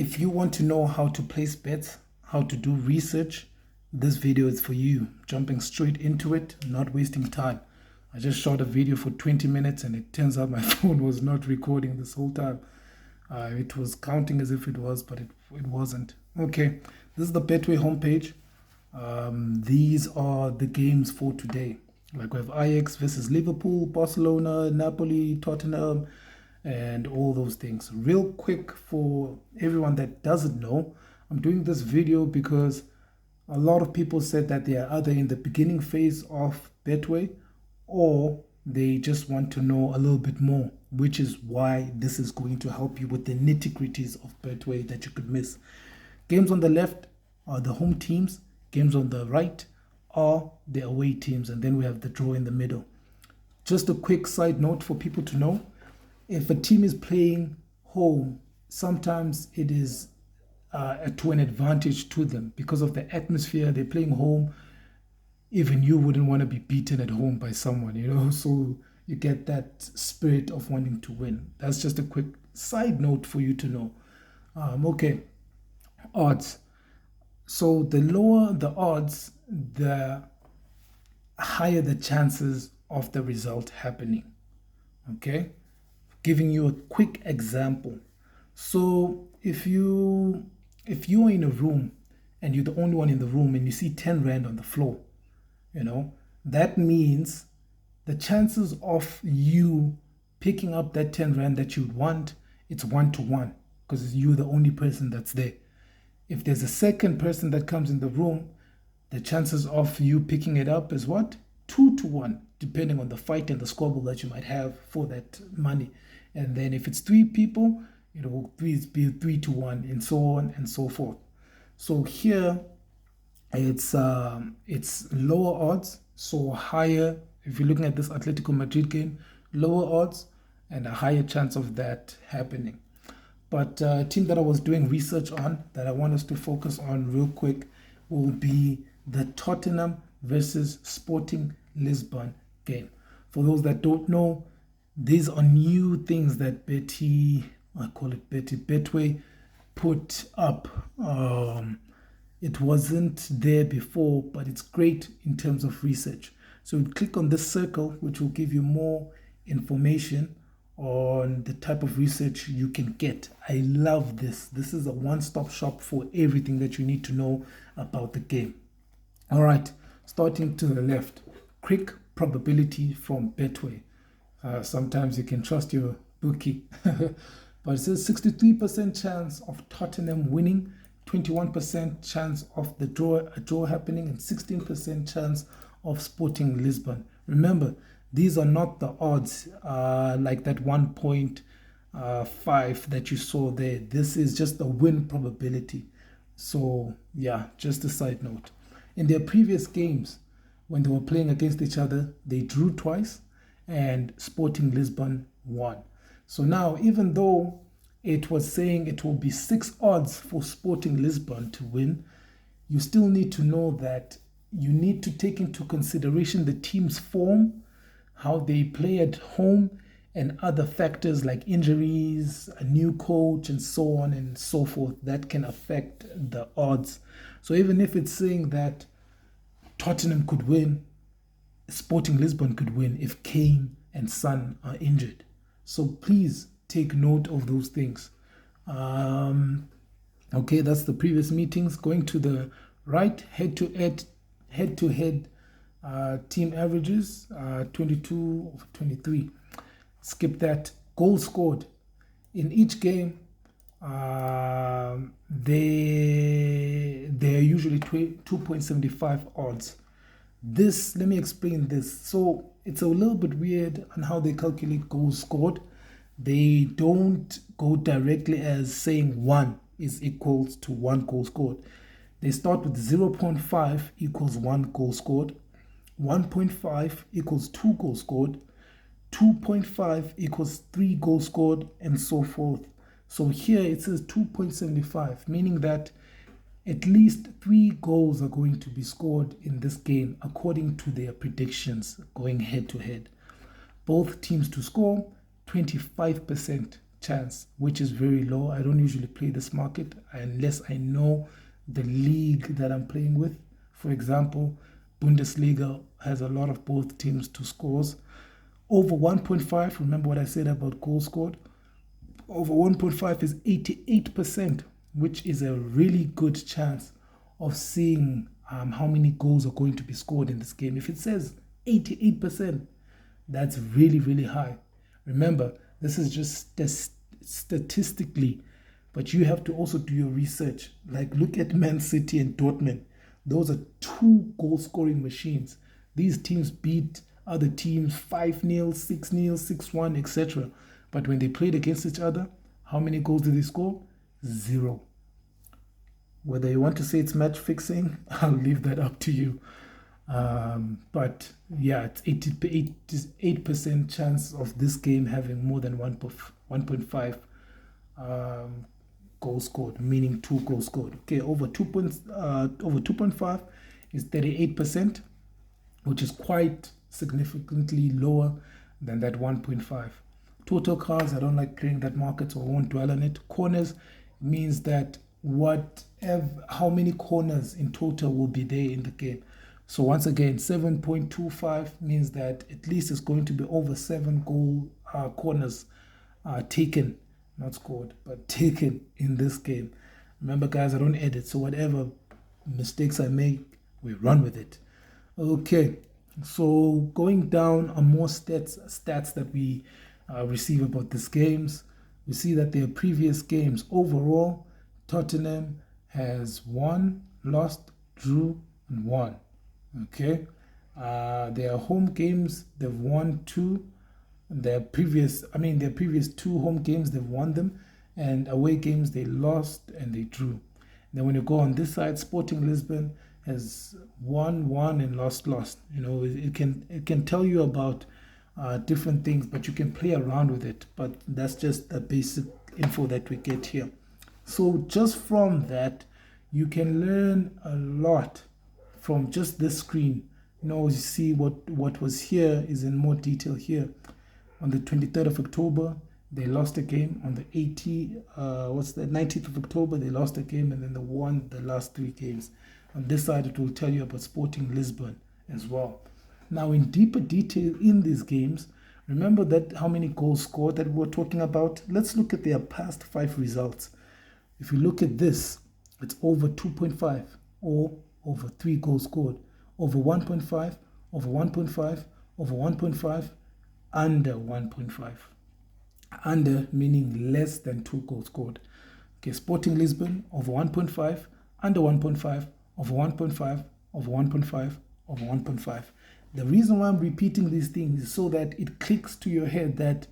If you want to know how to place bets, how to do research, this video is for you. Jumping straight into it, not wasting time. I just shot a video for 20 minutes and it turns out my phone was not recording this whole time. It was counting as if it was, but it wasn't. Okay, this is the Betway homepage. These are the games for today. Like we have Ajax versus Liverpool, Barcelona, Napoli, Tottenham, and all those things. Real quick for everyone that doesn't know, I'm doing this video because a lot of people said that they are either in the beginning phase of Betway or they just want to know a little bit more, which is why this is going to help you with the nitty-gritties of Betway that you could miss. Games on the left are the home teams, games on the right are the away teams, and then we have the draw in the middle. Just a quick side note for people to know, if a team is playing home, sometimes it is to an advantage to them because of the atmosphere. They're playing home. Even you wouldn't want to be beaten at home by someone, so you get that spirit of wanting to win. That's just a quick side note for you to know. Okay, odds. So the lower the odds, the higher the chances of the result happening. Okay, giving you a quick example. So if you are in a room and you're the only one in the room and you see 10 rand on the floor, that means the chances of you picking up that 10 rand that you'd want, it's 1-to-1 because you're the only person that's there. If there's a second person that comes in the room, the chances of you picking it up is what? 2-to-1, depending on the fight and the squabble that you might have for that money. And then if it's 3 people, it will be 3-to-1, and so on and so forth. So here it's lower odds, so higher. If you're looking at this Atletico Madrid game, lower odds and a higher chance of that happening. But a team that I was doing research on that I want us to focus on real quick will be the Tottenham versus Sporting Lisbon game. For those that don't know, these are new things that Betway put up. It wasn't there before, but it's great in terms of research. So you click on this circle, which will give you more information on the type of research you can get. I love this. This is a one-stop shop for everything that you need to know about the game. All right, starting to the left, quick probability from Betway. Sometimes you can trust your bookie. But it says 63% chance of Tottenham winning, 21% chance of a draw happening, and 16% chance of Sporting Lisbon. Remember, these are not the odds like that 1.5 that you saw there. This is just the win probability. So yeah, just a side note. In their previous games, when they were playing against each other, they drew twice and Sporting Lisbon won. So now, even though it was saying it will be 6 odds for Sporting Lisbon to win, you still need to know that you need to take into consideration the team's form, how they play at home, and other factors like injuries, a new coach, and so on and so forth that can affect the odds. So even if it's saying that Tottenham could win, Sporting Lisbon could win if Kane and Son are injured. So please take note of those things. Okay, that's the previous meetings. Going to the right, head-to-head team averages, 22 over 23. Skip that. Goals scored. In each game, they're usually 2.75 odds. This, let me explain this. So it's a little bit weird on how they calculate goals scored. They don't go directly as saying 1 is equals to 1 goal scored. They start with 0.5 equals 1 goal scored, 1.5 equals 2 goals scored, 2.5 equals 3 goals scored, and so forth. So here it says 2.75, meaning that at least 3 goals are going to be scored in this game according to their predictions going head to head. Both teams to score, 25% chance, which is very low. I don't usually play this market unless I know the league that I'm playing with. For example, Bundesliga has a lot of both teams to scores. Over 1.5, remember what I said about goals scored? Over 1.5 is 88%, which is a really good chance of seeing how many goals are going to be scored in this game. If it says 88%, that's really, really high. Remember, this is just statistically, but you have to also do your research. Like, look at Man City and Dortmund. Those are two goal-scoring machines. These teams beat other teams 5-0, 6-0, 6-1, etc. But when they played against each other, how many goals did they score? 0. Whether you want to say it's match fixing, I'll leave that up to you. But yeah, it's 88% chance of this game having more than 1.5 goals scored, meaning 2 goals scored. Okay, over 2.5 is 38%, which is quite significantly lower than that 1.5. Total cards, I don't like playing that market, so I won't dwell on it. Corners means that how many corners in total will be there in the game. So once again, 7.25 means that at least it's going to be over 7 corners taken, not scored, but taken in this game. Remember, guys, I don't edit, so whatever mistakes I make, we run with it. Okay, so going down on more stats that we receive about these games, we see that their previous games overall, Tottenham has won, lost, drew, and won. Okay, their home games, they've won 2. Their previous 2 home games, they've won them, and away games they lost and they drew. Then when you go on this side, Sporting Lisbon has won, and lost. You know, it can tell you about different things, but you can play around with it. But that's just the basic info that we get here. So just from that, you can learn a lot from just this screen. You know, you see what was here is in more detail here. On the 23rd of October, they lost a game. On the 19th of October, they lost a game, and then they won the last 3 games. On this side, it will tell you about Sporting Lisbon as well. Now, in deeper detail in these games, remember that how many goals scored that we're talking about? Let's look at their past 5 results. If you look at this, it's over 2.5 or over 3 goals scored, over 1.5, over 1.5, over 1.5, under 1.5. Under meaning less than 2 goals scored. Okay, Sporting Lisbon over 1.5, under 1.5, over 1.5, over 1.5, over 1.5. The reason why I'm repeating these things is so that it clicks to your head that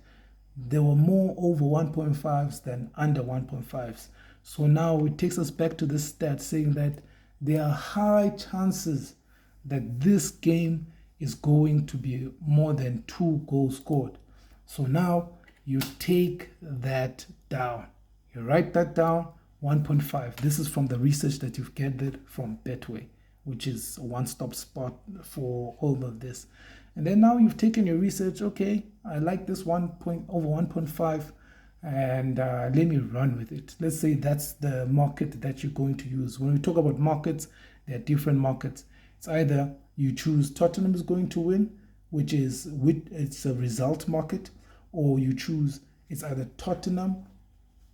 there were more over 1.5s than under 1.5s. So now it takes us back to this stat saying that there are high chances that this game is going to be more than 2 goals scored. So now you take that down. You write that down, 1.5. This is from the research that you've gathered from Betway, which is a one-stop spot for all of this. And then now you've taken your research. Okay, I like this over 1.5. And let me run with it. Let's say that's the market that you're going to use. When we talk about markets, there are different markets. It's either you choose Tottenham is going to win, it's a result market, or you choose it's either Tottenham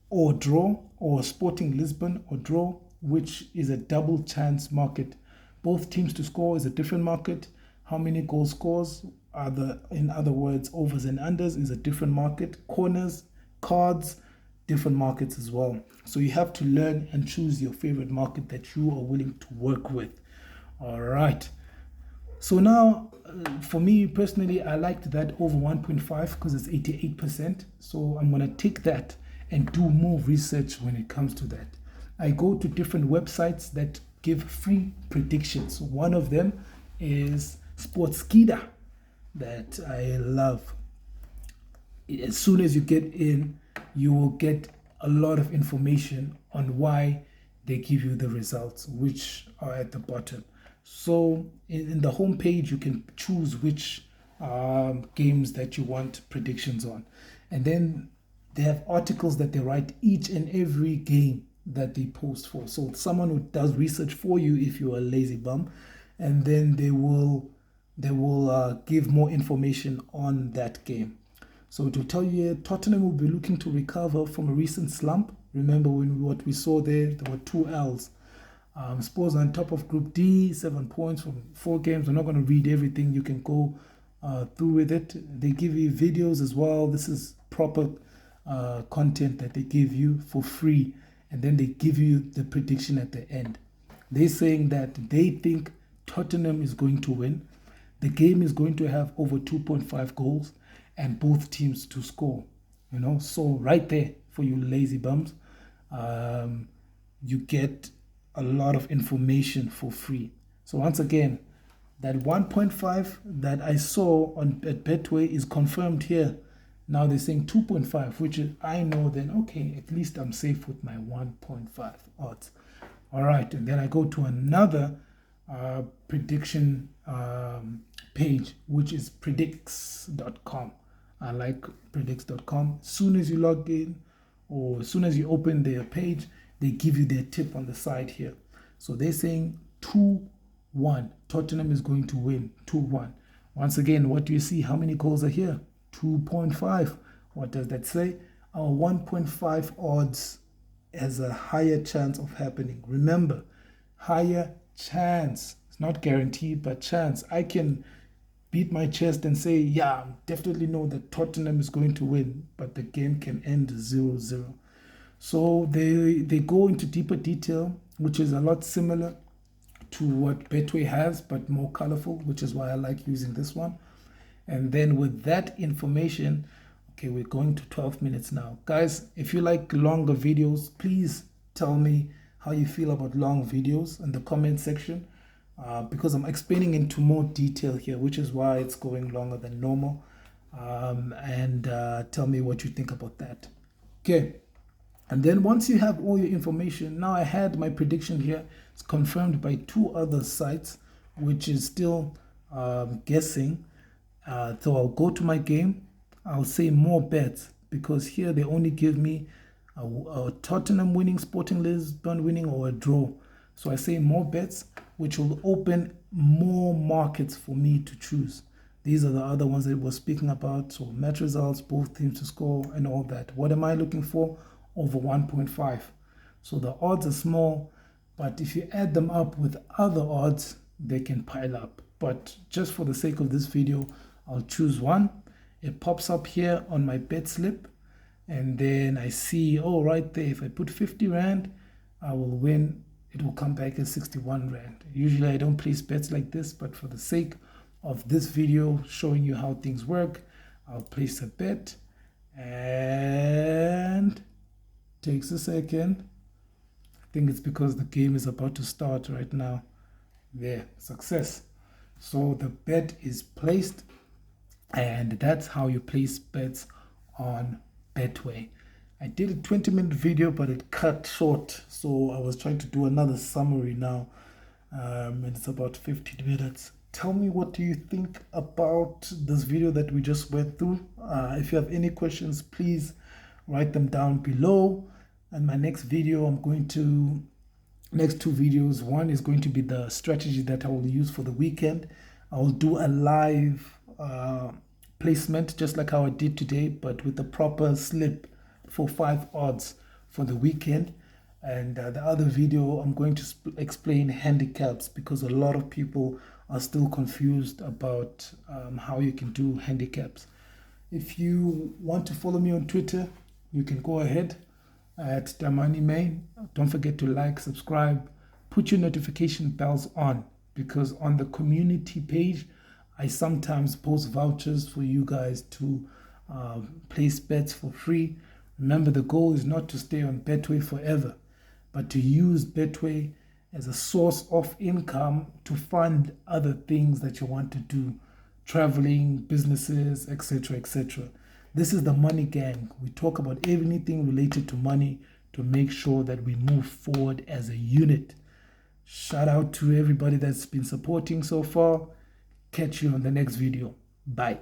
or draw, or Sporting Lisbon or draw, which is a double chance market. Both teams to score is a different market. How many goals scores in other words, overs and unders is a different market. Corners, cards, different markets as well. So you have to learn and choose your favorite market that you are willing to work with. All right. So now, for me personally, I liked that over 1.5 because it's 88%. So I'm going to take that and do more research when it comes to that. I go to different websites that give free predictions. One of them is Sportskeeda that I love. As soon as you get in, you will get a lot of information on why they give you the results, which are at the bottom. So in the home page, you can choose which games that you want predictions on. And then They have articles that they write each and every game that they post for. So someone who does research for you if you're a lazy bum, and then they will give more information on that game. So to tell you here, Tottenham will be looking to recover from a recent slump. Remember what we saw there were 2 L's. Spurs on top of Group D, 7 points from 4 games. I'm not going to read everything. You can go through with it. They give you videos as well. This is proper content that they give you for free. And then they give you the prediction at the end. They're saying that they think Tottenham is going to win. The game is going to have over 2.5 goals and both teams to score. So right there for you lazy bums, you get a lot of information for free. So once again, that 1.5 that I saw at Betway is confirmed here. Now they're saying 2.5, which is, I know then, okay, at least I'm safe with my 1.5 odds. All right, and then I go to another prediction page, which is predicts.com. I like predicts.com. As soon as you log in or as soon as you open their page, they give you their tip on the side here. So they're saying 2-1. Tottenham is going to win 2-1. Once again, what do you see? How many goals are here? 2.5. What does that say? Our 1.5 odds has a higher chance of happening. Remember, higher chance. It's not guaranteed, but chance. I can beat my chest and say, yeah, definitely know that Tottenham is going to win, but the game can end 0-0. So they go into deeper detail, which is a lot similar to what Betway has, but more colorful, which is why I like using this one. And then with that information, okay, we're going to 12 minutes now. Guys, if you like longer videos, please tell me how you feel about long videos in the comment section, because I'm explaining into more detail here, which is why it's going longer than normal. And tell me what you think about that. Okay. And then once you have all your information, now I had my prediction here. It's confirmed by 2 other sites, which is still guessing. So I'll go to my game. I'll say more bets, because here they only give me a Tottenham winning, Sporting Lisbon winning, or a draw. So I say more bets, which will open more markets for me to choose. These are the other ones that we're speaking about. So match results, both teams to score, and all that. What am I looking for? Over 1.5. So the odds are small, but if you add them up with other odds, they can pile up. But just for the sake of this video, I'll choose one. It pops up here on my bet slip, and then I see, oh, right there, if I put 50 Rand, I will win. It will come back as 61 Rand. Usually I don't place bets like this, but for the sake of this video showing you how things work, I'll place a bet, and takes a second. I think it's because the game is about to start right now. There, success. So the bet is placed, and that's how you place bets on Betway. I did a 20-minute video, but it cut short, so I was trying to do another summary now, and it's about 15 minutes. Tell me, what do you think about this video that we just went through? If you have any questions, please write them down below. And my next video, next 2 videos, one is going to be the strategy that I will use for the weekend. I will do a live placement, just like how I did today, but with the proper slip for 5 odds for the weekend. And the other video, I'm going to explain handicaps, because a lot of people are still confused about how you can do handicaps. If you want to follow me on Twitter, you can go ahead at Damani Main. Don't forget to like, subscribe, put your notification bells on, because on the community page, I sometimes post vouchers for you guys to place bets for free. Remember, the goal is not to stay on Betway forever, but to use Betway as a source of income to fund other things that you want to do, traveling, businesses, etc., etc. This is the Money Gang. We talk about everything related to money to make sure that we move forward as a unit. Shout out to everybody that's been supporting so far. Catch you on the next video. Bye.